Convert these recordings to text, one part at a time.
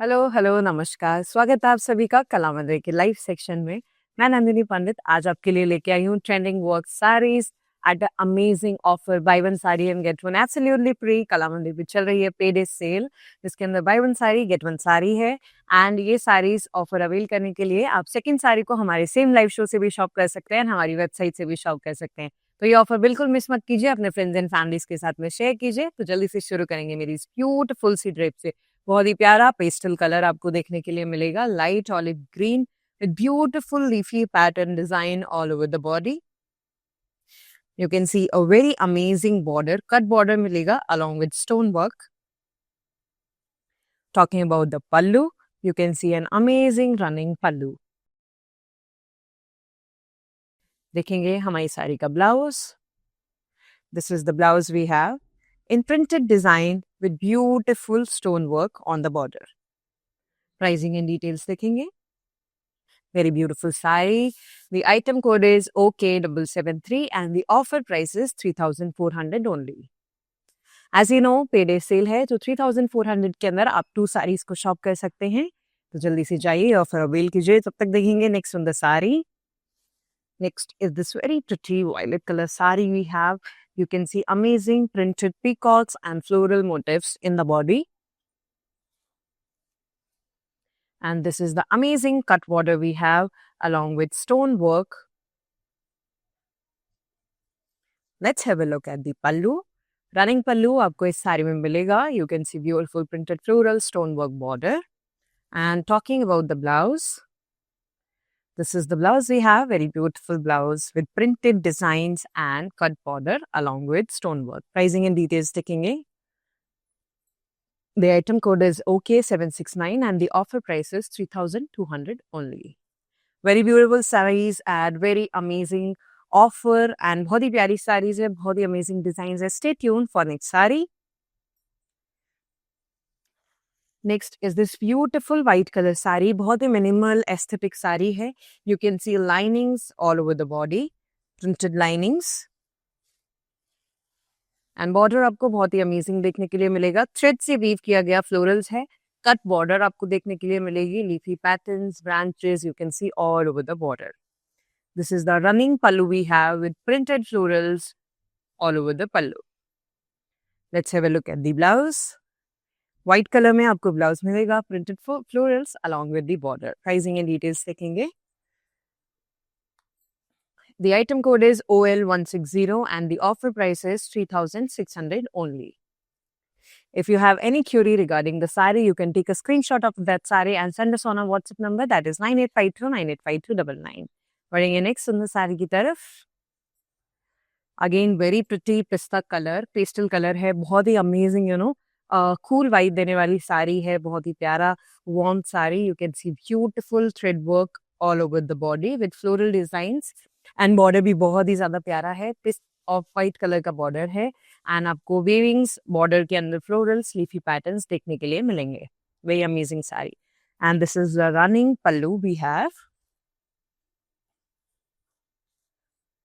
Hello hello नमस्कार। स्वागत है आप सभी का कला मंदिर के लाइव सेक्शन में। मैं नंदिनी पंडित आज आपके लिए लेके आई हूँ trending work saris at a amazing offer. By one sari and get one absolutely free. कला मंदिर पे चल रही है पे डे सेल, जिसके अंदर by one sari get one sari है। एंड ये साड़ीज ऑफर अवेल करने के लिए आप सेकंड साड़ी को हमारे सेम लाइव शो से भी शॉप कर सकते हैं, हमारी वेबसाइट से भी शॉप कर सकते हैं। तो ये ऑफर बिल्कुल मिस मत कीजिए, अपने फ्रेंड्स एंड फैमिलीज के साथ में शेयर कीजिए। तो जल्दी से शुरू करेंगे मेरी इस ब्यूटीफुल सी ड्रेप से। बहुत ही प्यारा पेस्टल कलर आपको देखने के लिए मिलेगा, light olive green with beautiful leafy pattern design all over the body. You can see a very amazing border, cut border मिलेगा along with stone work. Talking about the pallu, you can see an amazing running pallu. देखेंगे हमारी साड़ी का blouse. This is the blouse we have in printed design with beautiful stone work on the border. Pricing and details देखेंगे। Very beautiful saree. The item code is OK773 and the offer price is 3,400 only. As you know, payday sale है तो 3,400 के अंदर आप 2 sarees को shop कर सकते हैं। तो जल्दी से जाइए ऑफर अवेल कीजिए। तब तक देखेंगे next on the sari. Next is this very pretty violet color saree we have. You can see amazing printed peacocks and floral motifs in the body. And this is the amazing cut border we have along with stone work. Let's have a look at the pallu. Running pallu आपको इस साड़ी में मिलेगा. You can see beautiful printed floral stonework border. And talking about the blouse, this is the blouse we have. Very beautiful blouse with printed designs and cut border along with stonework. Pricing and details देखेंगे. The item code is OK769 and the offer price is 3,200 only. Very beautiful sarees at very amazing offer and बहुत ही प्यारी sarees है, बहुत ही amazing designs है. Stay tuned for next saree. Next is this beautiful white color saree. बहुत ही minimal aesthetic saree है. You can see linings all over the body, printed linings. And border आपको बहुत ही amazing देखने के लिए मिलेगा. थ्रेड से वीव किया गया फ्लोरल्स है. कट बॉर्डर आपको देखने के लिए मिलेगी. Leafy patterns, branches, you can see all over the border. This is the running pallu we have with printed florals all over the pallu. Let's have a look at the blouse. White color में आपको blouse मिलेगा, printed florals along with the border. Pricing and details देखेंगे. The item code is OL160 and the offer price is 3,600 only. If you have any query regarding the saree, you can take a screenshot of that saree and send us on our WhatsApp number, that is 9852985299. बढ़ेंगे next सुंदर साड़ी की तरफ. Again very pretty पिस्ता colour, pastel colour है. बहुत ही amazing cool vibe देने वाली साड़ी है. बहुत ही प्यारा warm sari. You can see beautiful thread work all over the body with floral designs and border भी बहुत ही ज्यादा प्यारा है. पिस्ट ऑफ वाइट कलर का बॉर्डर है एंड आपको वेविंग्स बॉर्डर के अंदर फ्लोरल स्लीफी पैटर्न्स देखने के लिए मिलेंगे. Very amazing sari. And this is the running pallu we have.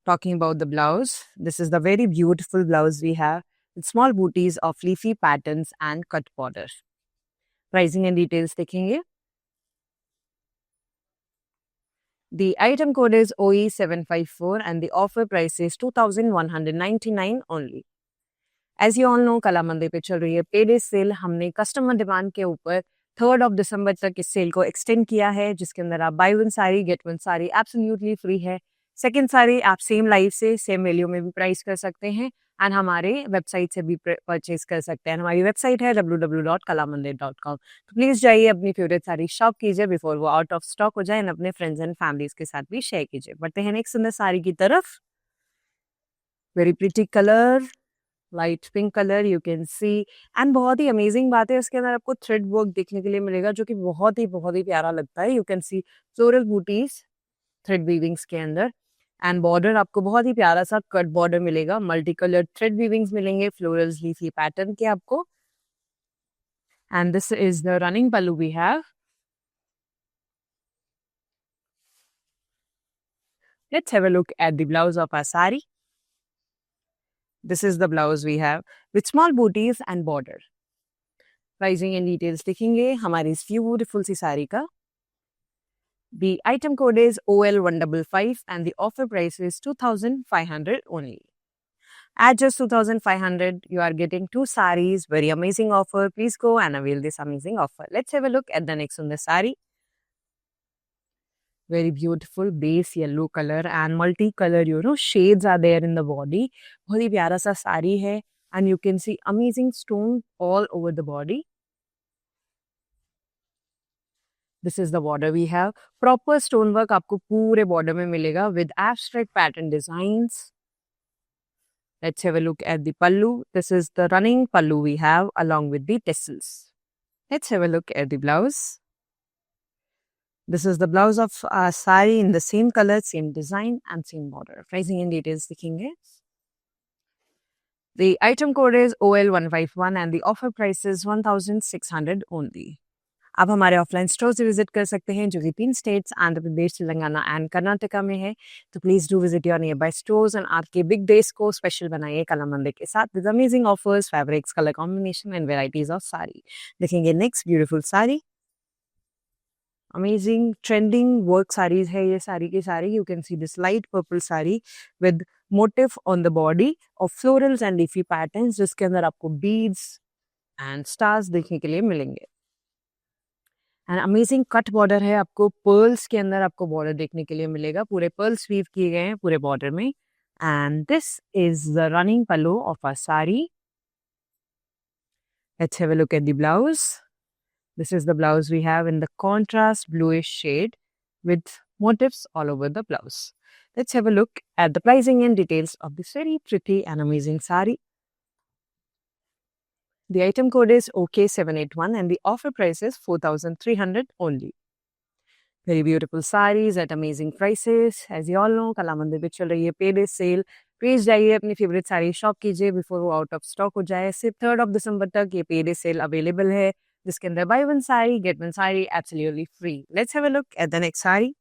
Talking about the blouse, this is the very beautiful blouse we have with small booties of leafy patterns and cut border. Pricing and details देखेंगे. The item code is OE754 and the offer price is 2,199 only. As you all know, कला मंदिर पे चल रही है पेडे cell. हमने customer demand के ऊपर 3rd of December तक इस सेल को एक्सटेंड किया है, जिसके अंदर आप by one sari get one sari absolutely free है. सेकंड साड़ी आप सेम लाइव से सेम वैल्यू में भी प्राइस कर सकते हैं एंड हमारे वेबसाइट से भी परचेज कर सकते हैं. हमारी वेबसाइट है www.kalamandir.com. तो प्लीज जाइए, अपनी फेवरेट साड़ी शॉप कीजिए बिफोर वो आउट ऑफ स्टॉक हो जाए एंड अपने फ्रेंड्स एंड फैमिलीज के साथ भी शेयर कीजिए. बढ़ते हैं नेक्स्ट सुंदर साड़ी की तरफ. Very pretty colour, light pink colour, you can C. And बहुत ही अमेजिंग बात है, इसके अंदर आपको थ्रेड वर्क देखने के लिए मिलेगा जो कि बहुत ही प्यारा लगता है. You can see floral butis thread weavings के अंदर एंड बॉर्डर आपको बहुत ही प्यारा सा कट बॉर्डर मिलेगा. मल्टी कलर थ्रेड वीविंग्स मिलेंगे फ्लोरल्स लीफी पैटर्न के आपको. And this is the running pallu we have. Let's have a look at the blouse of our sari. This is the blouse we have with small booties and border. Pricing and details दिखेंगे हमारी इस beautiful सी साड़ी का. The item code is OL155 and the offer price is 2500 only. At just 2500, you are getting 2 saris. Very amazing offer. Please go and avail this amazing offer. Let's have a look at the next on the sari. Very beautiful base yellow color and multi-color, shades are there in the body. बहुत ही प्यारा सा साड़ी है and you can see amazing stone all over the body. This is the border we have. Proper stone work आपको पूरे border में मिलेगा with abstract pattern designs. Let's have a look at the pallu. This is the running pallu we have along with the tassels. Let's have a look at the blouse. This is the blouse of our sari in the same color, same design and same border. Pricing and details दिखेंगे. The item code is OL151 and the offer price is 1600 only. आप हमारे offline store से visit कर सकते हैं जो कि 3 states Andhra Pradesh, Telangana and Karnataka में है. तो please do visit your nearby stores and आपके बिग डेज को स्पेशल बनाइए कलामंदी के साथ with amazing offers, fabrics, colour combination and varieties of sari. देखेंगे next beautiful sari. Amazing trending work saris है ये सारी की सारी. You can see this light purple sari with motif on the body of florals and leafy patterns जिसके अंदर आपको बीड्स एंड स्टार्स देखने के लिए मिलेंगे. एंड अमेजिंग कट बॉर्डर है. आपको पर्ल्स के अंदर आपको बॉर्डर देखने के लिए मिलेगा. पूरे पर्ल्स वीव किए गए हैं पूरे बॉर्डर में. And this is the running pallu of a sari. Let's have a look at the blouse. This is the blouse we have in the contrast bluish shade with motifs all over the blouse. Let's have a look at the pricing and details of this very pretty and amazing sari. The item code is OK781 and the offer price is 4300 only. Very beautiful sarees at amazing prices. As you all know, कलामंदी पे चल रही है पेडे cell. Please जाइए अपनी favourite sari shop कीजिए before वो out of stock हो जाए. सिर्फ 3 दिसंबर तक ये पेडे सेल अवेलेबल है जिसके अंदर by one sari get one sari absolutely free. Let's have a look at the next sari.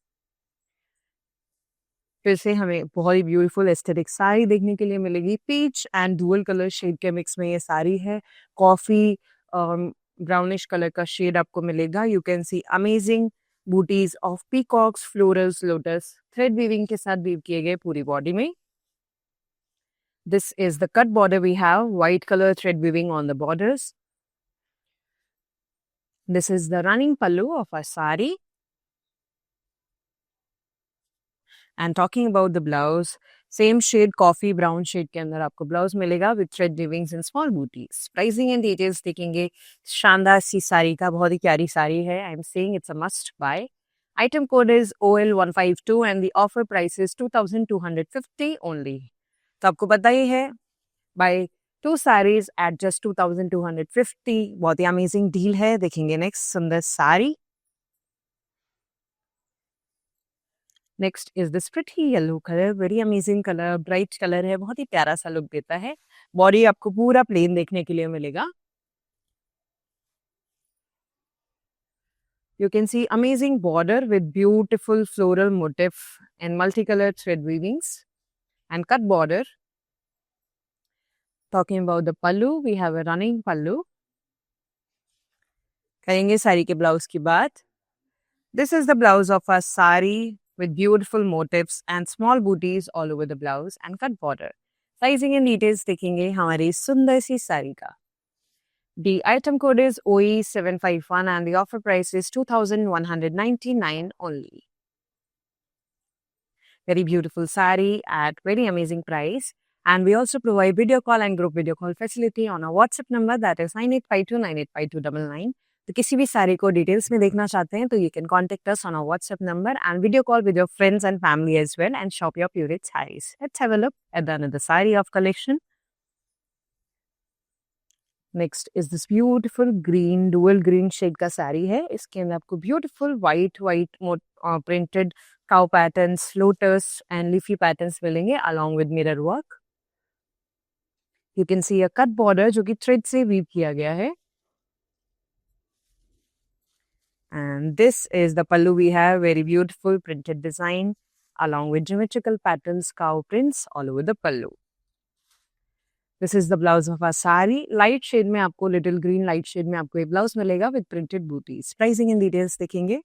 फिर से हमें बहुत ही ब्यूटीफुल एस्थेटिक साड़ी देखने के लिए मिलेगी. Peach and dual colour shade के मिक्स में ये साड़ी है. कॉफी ब्राउनिश कलर का शेड आपको मिलेगा. You can see amazing bootis of peacocks, florals, lotus thread weaving के साथ वीव किए गए पूरी बॉडी में. This is the cut border we have. White colour thread weaving on the borders. This is the running pallu of a sari. And talking about the blouse, same shade coffee brown shade के अंदर आपको blouse मिलेगा with thread weavings and small booties. Pricing and details देखेंगे. शानदार सी साड़ी का बहुत ही प्यारी साड़ी है. I am saying it's a must buy. Item code is OL152 and the offer price is 2250 only. तो आपको पता ही है buy 2 sarees at just 2250. बहुत ही amazing deal है. देखेंगे next सुंदर sari. Next is this pretty yellow colour. Very amazing colour, bright colour है. बहुत ही प्यारा सा लुक देता है. बॉडी आपको पूरा प्लेन देखने के लिए मिलेगा. You can see amazing border with beautiful floral motif and multi colour thread weavings and cut border. Talking about the pallu, we have a running pallu. करेंगे साड़ी के ब्लाउज की बात. This is the blouse of a sari with beautiful motifs and small booties all over the blouse and cut border. Sizing and details देखेंगे हमारी सुंदर सी साड़ी का. The item code is OE751 and the offer price is 2199 only. Very beautiful sari at very amazing price. And we also provide video call and group video call facility on our WhatsApp number that is 9852985299. तो किसी भी साड़ी को details में देखना चाहते हैं तो you can contact us on our WhatsApp number and video call with your friends and family as well and shop your favourite saris. Let's have a look at the another sari of collection. Next is this beautiful green dual green shade का साड़ी है. इसके अंदर आपको beautiful white printed cow patterns, lotus and leafy patterns मिलेंगे along with mirror work. You can see a cut border जो कि thread से weave किया गया है. And this is the pallu we have. Very beautiful printed design along with geometrical patterns, cow prints all over the pallu. This is the blouse of our sari. Light shade में आपको, little green light shade में आपको ये blouse मिलेगा with printed booties. Pricing and details देखेंगे.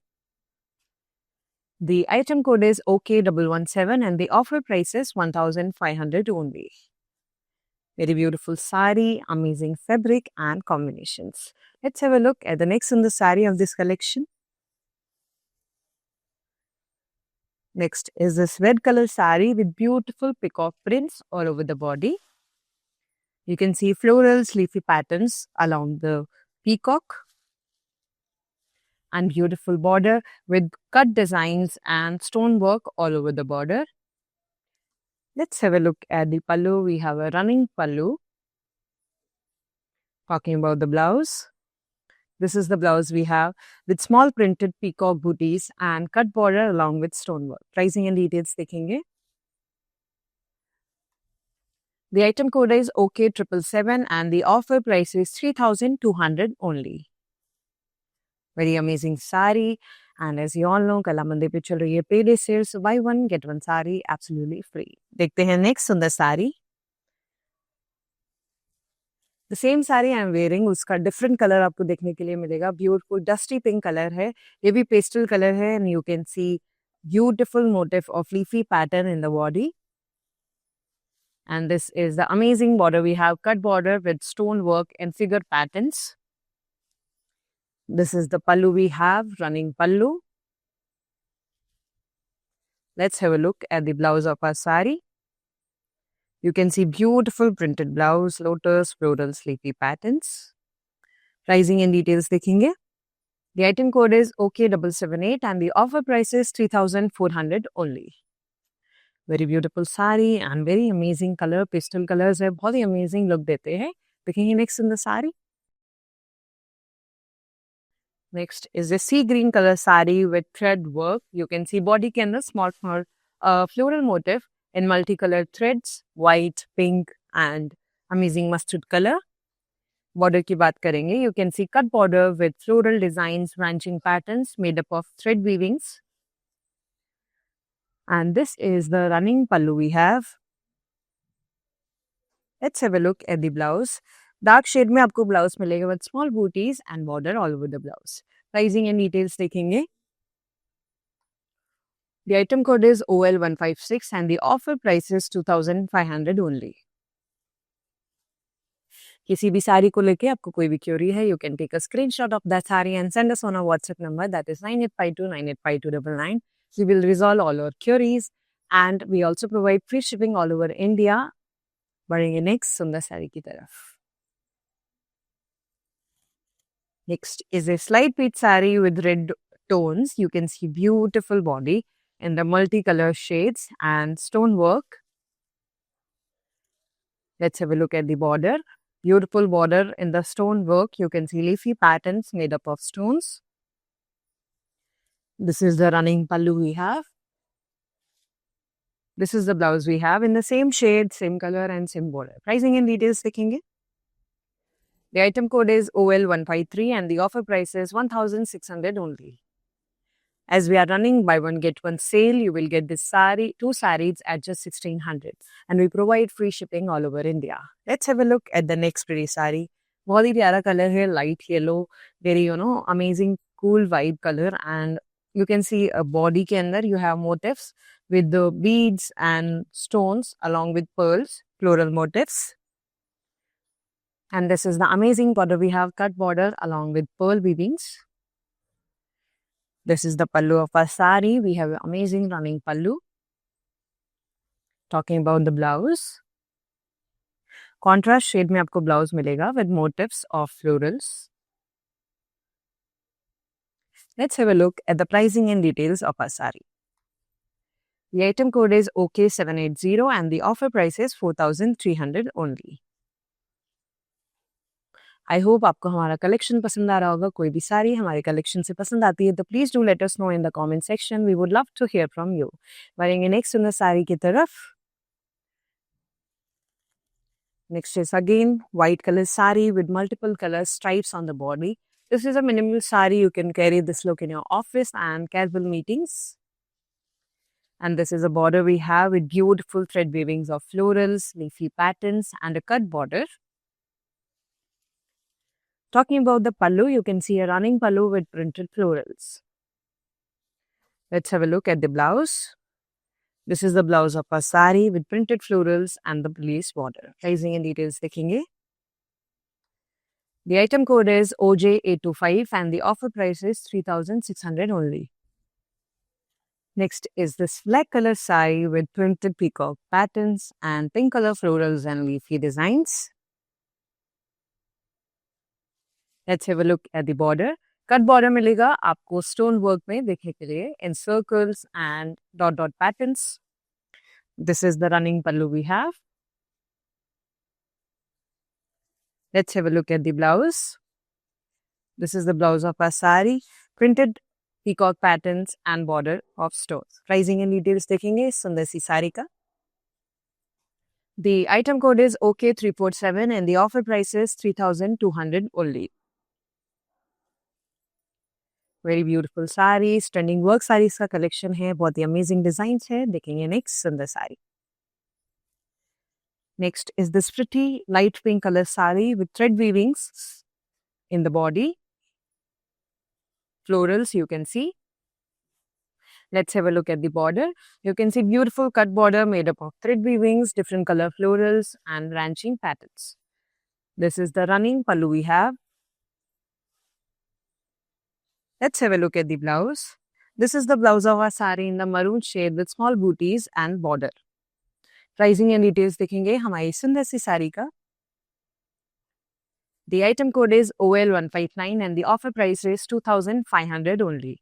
The item code is OK117 and the offer price is 1,500 only. Very beautiful sari, amazing fabric and combinations. Let's have a look at the next in the sari of this collection. Next is this red color sari with beautiful peacock prints all over the body. You can see floral leafy patterns along the peacock and beautiful border with cut designs and stonework all over the border. Let's have a look at the pallu. We have a running pallu. Talking about the blouse. This is the blouse we have with small printed peacock booties and cut border along with stonework. Pricing and details देखेंगे. The item code is OK777 and the offer price is 3,200 only. Very amazing sari. And as you all know, Kala Mandir पे चल रही है payday sale, so buy one get one sari absolutely free. देखते हैं next सुंदर sari. The same sari I am wearing, उसका different color आपको देखने के लिए मिलेगा. Beautiful dusty pink color है. ये भी pastel color है and you can see beautiful motif of leafy pattern in the body. And this is the amazing border. We have cut border with stone work and figure patterns. This is the pallu we have, running pallu. Let's have a look at the blouse of our sari. You can see beautiful printed blouse, lotus, floral, sleepy patterns. Pricing and details देखेंगे. The item code is OK778 and the offer price is 3,400 only. Very beautiful sari and very amazing color. Pastel colors है, बहुत ही amazing look देते हैं. देखेंगे next in the sari. Next is a sea green color sari with thread work. You can see body के अंदर small floral motif in multicolored threads, white, pink and amazing mustard color. Border की बात करेंगे. You can see cut border with floral designs, branching patterns made up of thread weavings. And this is the running pallu we have. Let's have a look at the blouse. Dark shade में आपको blouse मिलेगा with small booties and border all over the blouse. Pricing and details देखेंगे. The item code is OL156 and the offer price is 2,500 only. किसी भी साड़ी को लेके आपको कोई भी क्वेरी है, you can take a screenshot of that saree and send us on our WhatsApp number, that is 9852985299. We will resolve all our queries and we also provide free shipping all over India. बढ़ेंगे next सुंदर साड़ी की तरफ. Next is a slight peach saree with red tones. You can see beautiful body in the multicolor shades and stonework. Let's have a look at the border. Beautiful border in the stonework. You can see leafy patterns made up of stones. This is the running pallu we have. This is the blouse we have in the same shade, same color and same border. Pricing and details देखेंगे. The item code is OL153 and the offer price is 1,600 only. As we are running buy one get one sale, you will get this sari, 2 sarees at just 1,600 and we provide free shipping all over India. Let's have a look at the next pretty sari. बहुत ही प्यारा color है, light yellow, very amazing cool vibe color and you can see a body के अंदर you have motifs with the beads and stones along with pearls, floral motifs. And this is the amazing border. We have cut border along with pearl weavings. This is the pallu of our sari. We have amazing running pallu. Talking about the blouse. Contrast shade में आपको blouse मिलेगा with motifs of florals. Let's have a look at the pricing and details of our sari. The item code is OK780 and the offer price is 4,300 only. I hope आपको हमारा collection पसंद आ रहा होगा. कोई भी साड़ी हमारे collection से पसंद आती है तो please do let us know in the comment section. We would love to hear from you. बढ़ेंगे नेक्स्ट सुंदर साड़ी की तरफ. Next is again white color saree with multiple color stripes on the body. This is a minimal saree. You can carry this look in your office and casual meetings. And this is a border we have with beautiful thread weavings of florals, leafy patterns, and a cut border. Talking about the pallu, you can see a running pallu with printed florals. Let's have a look at the blouse. This is the blouse of a sari with printed florals and the lace border. Pricing and details देखेंगे. The item code is OJ825 and the offer price is 3,600 only. Next is this black color sari with printed peacock patterns and pink color florals and leafy designs. Let's have a look at the border. Cut border मिलेगा आपको stone work में देखने के लिए in circles and dot dot patterns. This is the running pallu we have. Let's have a look at the blouse. This is the blouse of our sari, printed peacock patterns and border of stones. Pricing and details देखेंगे सुंदर सी साड़ी का. The item code is OK347 and the offer price is 3,200 only. Very beautiful sarees, trending work sarees का collection है, बहुत ही amazing designs है. देखेंगे next सुंदर sari. Next is this pretty light pink color sari with thread weavings in the body. Florals you can see. Let's have a look at the border. You can see beautiful cut border made up of thread weavings, different color florals and ranching patterns. This is the running pallu we have. Let's have a look at the blouse. This is the blouse of our sari in the maroon shade with small booties and border. Pricing and details देखेंगे हमारी सुंदर सी साड़ी का. The item code is OL159 and the offer price is 2,500 only.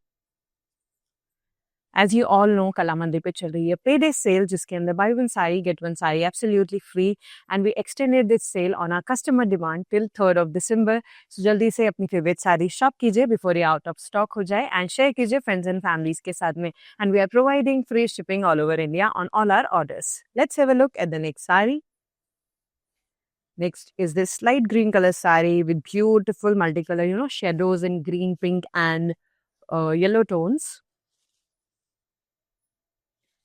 As you all know, Kalamandir पे चल रही है payday sale जिसके अंदर buy one saree get one saree absolutely free and we extended this sale on our customer demand till 3rd of December. So जल्दी से अपनी favorite saree shop कीजिए before ये out of stock हो जाए and share कीजिए friends and families के साथ में. And we are providing free shipping all over India on all our orders. Let's have a look at the next saree. Next is this light green color saree with beautiful multicolor, shadows in green, pink and yellow tones.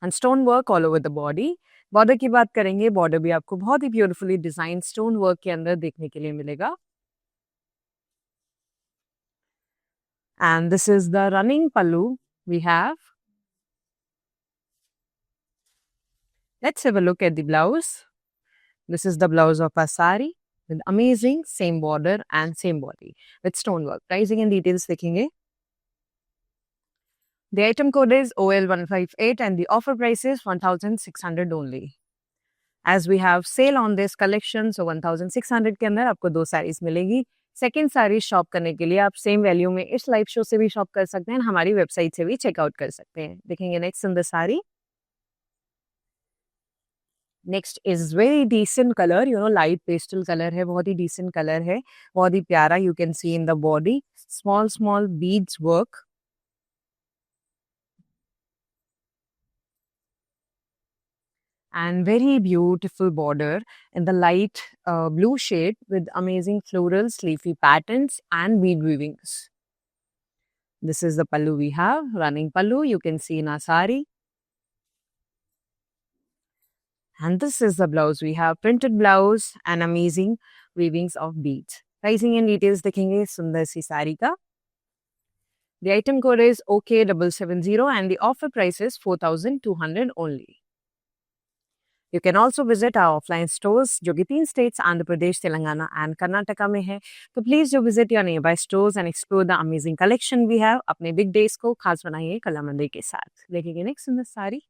And stone work all over the body. Border की बात करेंगे, border भी आपको बहुत ही beautifully designed stone work के अंदर देखने के लिए मिलेगा. And this is the running pallu we have. Let's have a look at the blouse. This is the blouse of our sari with amazing same border and same body with stone work. Pricing and details देखेंगे. The item code is OL158 and the offer price is 1,600 only. As we have sale on this collection, so 1,600 के अंदर आपको 2 sarees मिलेगी. Second saree shop करने के लिए आप same value में इस live show से भी shop कर सकते हैं, हमारी website से भी check out कर सकते हैं. देखेंगे next in the saree. Next is very decent color, light pastel color है, बहुत ही decent color है, बहुत ही प्यारा. You can see in the body, small beads work. And very beautiful border in the light blue shade with amazing florals, leafy patterns and bead weavings. This is the pallu we have, running pallu you can see in our sari. And this is the blouse we have, printed blouse and amazing weavings of beads. Pricing and details देखेंगे सुंदर सी साड़ी का. The item code is OK770 and the offer price is 4,200 only. You can also visit our offline stores जो कि 3 states Andhra Pradesh, Telangana and Karnataka में है. तो please do visit your nearby stores and explore the amazing collection we have. अपने big days को खास बनाइए कलामंदिर के साथ. देखेंगे next in the saree.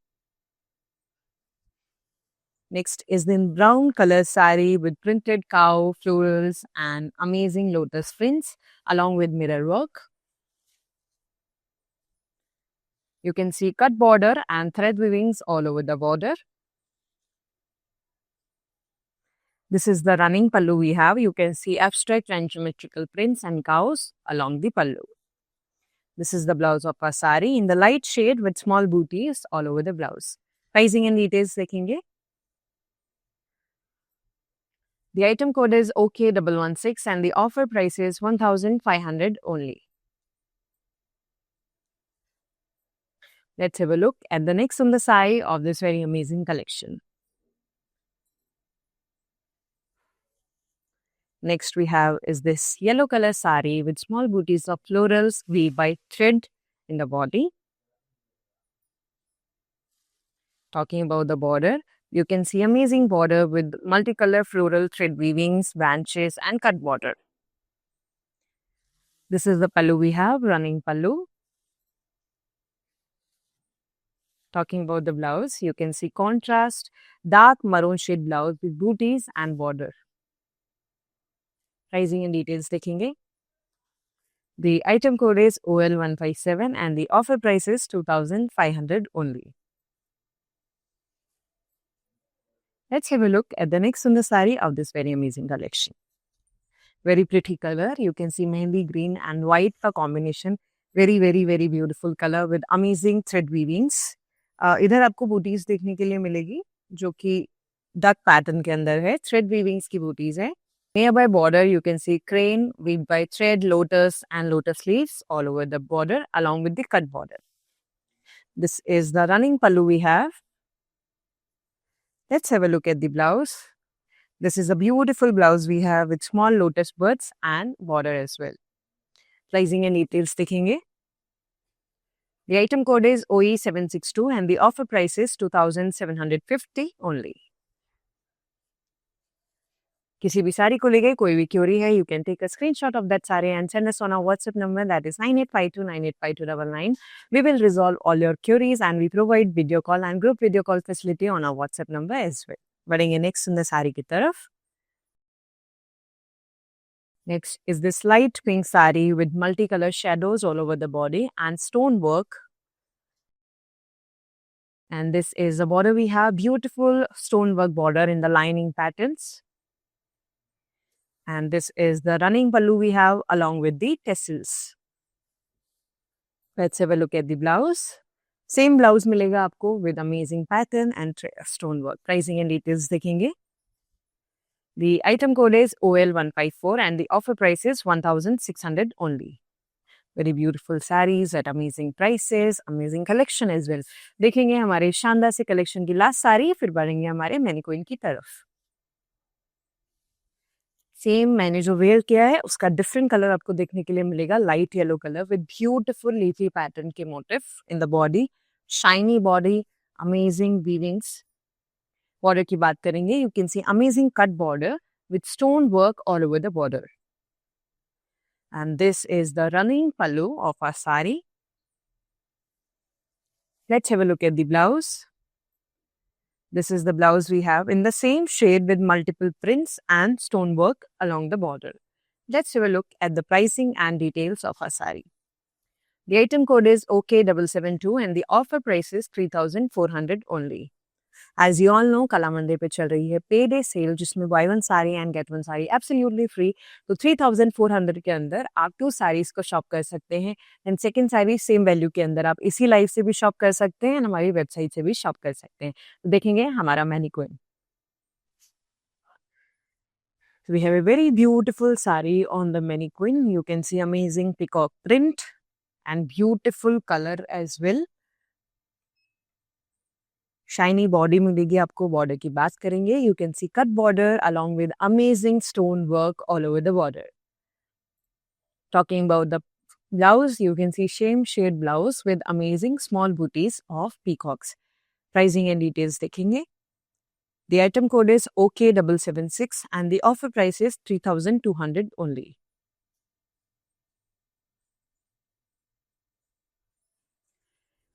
Next is the brown color saree with printed cow, florals and amazing lotus prints along with mirror work. You can see cut border and thread weavings all over the border. This is the running pallu we have. You can see abstract and geometrical prints and cows along the pallu. This is the blouse of our sari in the light shade with small booties all over the blouse. Pricing and details देखेंगे. The item code is OK116 and the offer price is 1,500 only. Let's have a look at the next on the side of this very amazing collection. Next we have is this yellow color sari with small booties of florals weaved by thread in the body. Talking about the border, you can see amazing border with multicolor floral thread weavings, branches and cut border. This is the pallu we have, running pallu. Talking about the blouse, you can see contrast, dark maroon shade blouse with booties and border. Pricing and details देखेंगे. The item code is OL157 and the offer price is 2,500 only. Let's have a look at the next on the sari of this very amazing collection. Very pretty color. You can see mehendi green and white का combination. Very beautiful color with amazing thread weavings. इधर आपको booties देखने के लिए मिलेगी जो कि duck pattern के अंदर है. थ्रेड वीविंग्स की बूटीज है. Nearby border, you can see crane weaved by thread, lotus and lotus leaves all over the border along with the cut border. This is the running pallu we have. Let's have a look at the blouse. This is a beautiful blouse we have with small lotus buds and border as well. Pricing and details देखेंगे. The item code is OE762 and the offer price is 2,750 only. किसी भी साड़ी को लेके कोई भी query है, you can take a screenshot of that saree and send us on our WhatsApp number, that is 9852985299. We will resolve all your queries and we provide video call and group video call facility on our WhatsApp number as well. बढ़ेंगे next सुंदर साड़ी की तरफ. Next is this light pink saree with multicolor shadows all over the body and stone work. And this is the border we have, beautiful stonework border in the lining patterns. And this is the running pallu we have along with the tassels. Let's have a look at the blouse. Same blouse मिलेगा आपको with amazing pattern and stonework. Pricing and details देखेंगे. The item code is OL154 and the offer price is 1,600 only. Very beautiful sarees at amazing prices, amazing collection as well. देखेंगे हमारे शानदार से collection की last sari, फिर बढ़ेंगे हमारे mannequin की तरफ. सेम मैंने जो वेयर किया है उसका डिफरेंट कलर आपको देखने के लिए मिलेगा, light yellow colour with beautiful leafy pattern के motif in the body, shiny body, amazing weavings. Border की बात करेंगे, you can see amazing cut border with stone work all over the border. And this is the running pallu of our sari. Let's have a look at the blouse. This is the blouse we have in the same shade with multiple prints and stonework along the border. Let's have a look at the pricing and details of our saree. The item code is OK772 and the offer price is 3,400 only. As you all know, कला मंदिर पे चल रही है पे day cell जिसमें buy one sari and get one sari absolutely free. तो 3,400 के अंदर आप 2 साड़ीज को शॉप कर सकते हैं and second sari same value के अंदर आप इसी लाइव से भी शॉप कर सकते हैं एंड हमारी वेबसाइट से भी शॉप कर सकते हैं. तो देखेंगे हमारा mannequin. So we have a very beautiful saree on the mannequin. You can see amazing peacock print and beautiful color as well. Shiny body मिलेगी आपको. बॉर्डर की बात करेंगे, you can see cut border along with amazing stone work all over the border. Talking about the blouse, you can see same shade blouse with amazing small bootis of peacocks. Pricing and details देखेंगे. The item code is OK776 and the offer price is 3,200 only.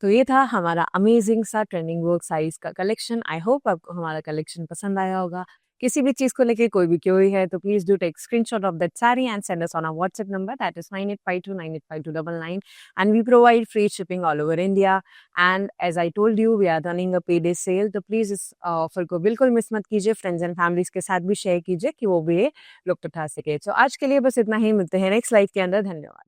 तो ये था हमारा amazing सा trending work size का collection. I hope आपको हमारा collection पसंद आया होगा. किसी भी चीज को लेके कोई भी क्वेरी है तो please do take screenshot of that sari and send us on our WhatsApp number, that is 9852985299 and we provide free shipping all over India. And as I told you, we are running a pay day sale, तो please इस offer को बिल्कुल miss मत कीजिए. Friends and families के साथ भी share कीजिए कि वो भी ये लुत्फ उठा सके. तो आज के लिए बस इतना ही. मिलते हैं नेक्स्ट लाइव के अंदर. धन्यवाद.